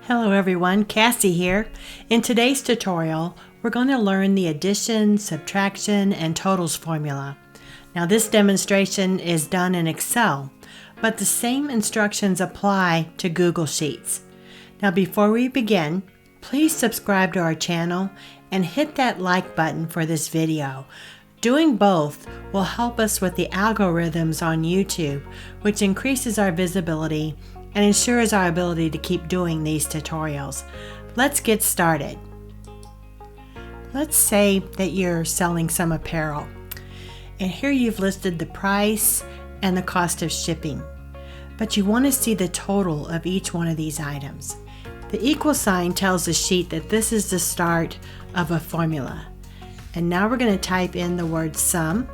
Hello everyone, Cassie here. In today's tutorial, we're going to learn the addition, subtraction, and totals formula. Now this demonstration is done in Excel, but the same instructions apply to Google Sheets. Now before we begin, please subscribe to our channel and hit that like button for this video. Doing both will help us with the algorithms on YouTube, which increases our visibility and ensures our ability to keep doing these tutorials. Let's get started. Let's say that you're selling some apparel, and here you've listed the price and the cost of shipping, but you want to see the total of each one of these items. The equal sign tells the sheet that this is the start of a formula. And now we're going to type in the word sum,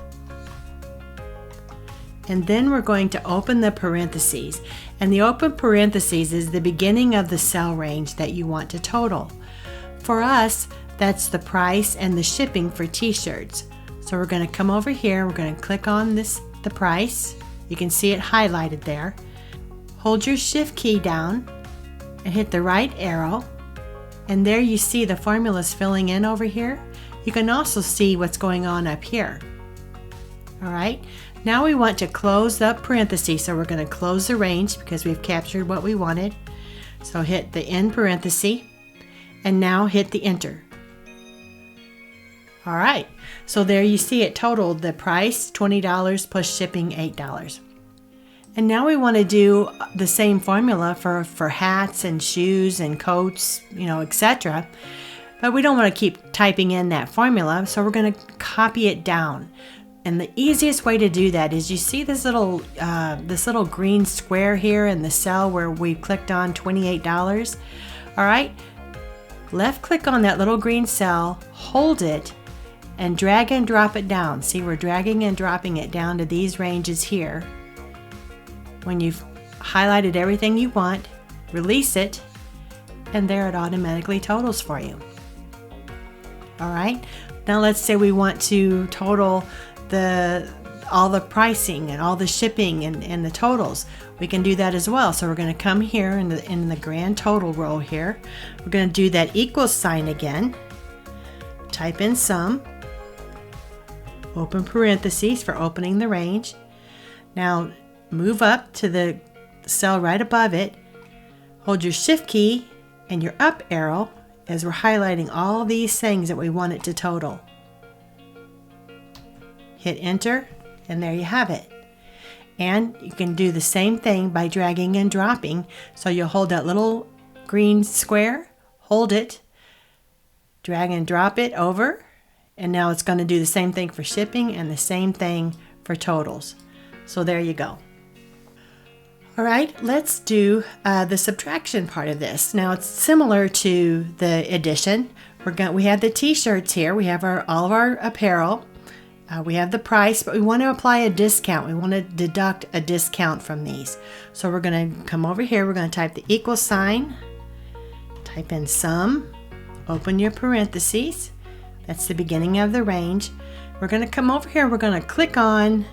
and then we're going to open the parentheses, and the open parentheses is the beginning of the cell range that you want to total. For us, that's the price and the shipping for t-shirts. So we're going to come over here, we're going to click on the price. You can see it highlighted there. Hold your shift key down and hit the right arrow, and there you see the formulas filling in over here. You can also see what's going on up here. All right, now we want to close the parentheses, so we're going to close the range because we've captured what we wanted. So hit the end parenthesis and now hit the enter. All right, so there you see it totaled the price $20 plus shipping $8. And now we want to do the same formula for hats and shoes and coats, etc. But we don't want to keep typing in that formula, so we're going to copy it down. And the easiest way to do that is, you see this little green square here in the cell where we clicked on $28. All right, left click on that little green cell, hold it, and drag and drop it down. See, we're dragging and dropping it down to these ranges here. When you've highlighted everything you want, release it, and there it automatically totals for you. All right, now let's say we want to total all the pricing and all the shipping and the totals. We can do that as well. So we're going to come here in the grand total row here. We're going to do that equals sign again. Type in sum, open parentheses for opening the range. Now move up to the cell right above it. Hold your shift key and your up arrow as we're highlighting all these things that we want it to total. Hit enter, and there you have it. And you can do the same thing by dragging and dropping. So you'll hold that little green square, hold it, drag and drop it over, and now it's going to do the same thing for shipping and the same thing for totals. So there you go. All right, let's do the subtraction part of this. Now it's similar to the addition. We have the t-shirts here. We have all of our apparel. We have the price, but we want to apply a discount. We want to deduct a discount from these. So we're going to come over here. We're going to type the equal sign, type in sum, open your parentheses. That's the beginning of the range. We're going to come over here. We're going to click on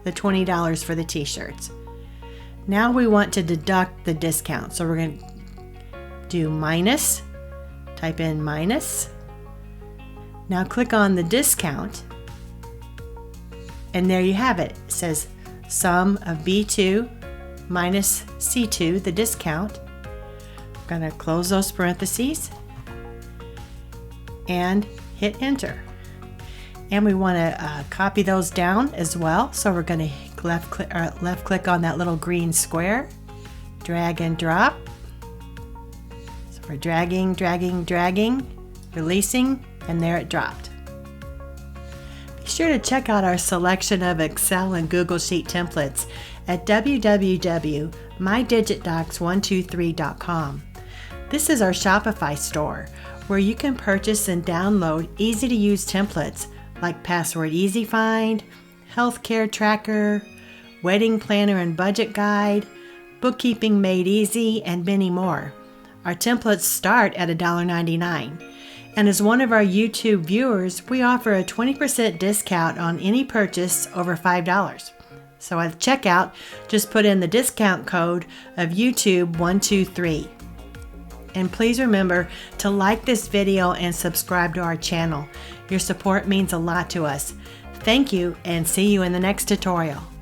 the $20 for the t-shirts. Now we want to deduct the discount. So we're going to do minus, type in minus. Now click on the discount, and there you have it. It says sum of B2 minus C2, the discount. I'm going to close those parentheses and hit enter. And we want to copy those down as well. So we're going to left click on that little green square, drag and drop. So we're dragging, releasing, and there it dropped. Be sure to check out our selection of Excel and Google Sheet templates at www.mydigitdocs123.com. This is our Shopify store where you can purchase and download easy-to-use templates like Password Easy Find, Healthcare Tracker, Wedding Planner and Budget Guide, Bookkeeping Made Easy, and many more. Our templates start at $1.99. And as one of our YouTube viewers, we offer a 20% discount on any purchase over $5. So at checkout, just put in the discount code of YouTube123. And please remember to like this video and subscribe to our channel. Your support means a lot to us. Thank you, and see you in the next tutorial.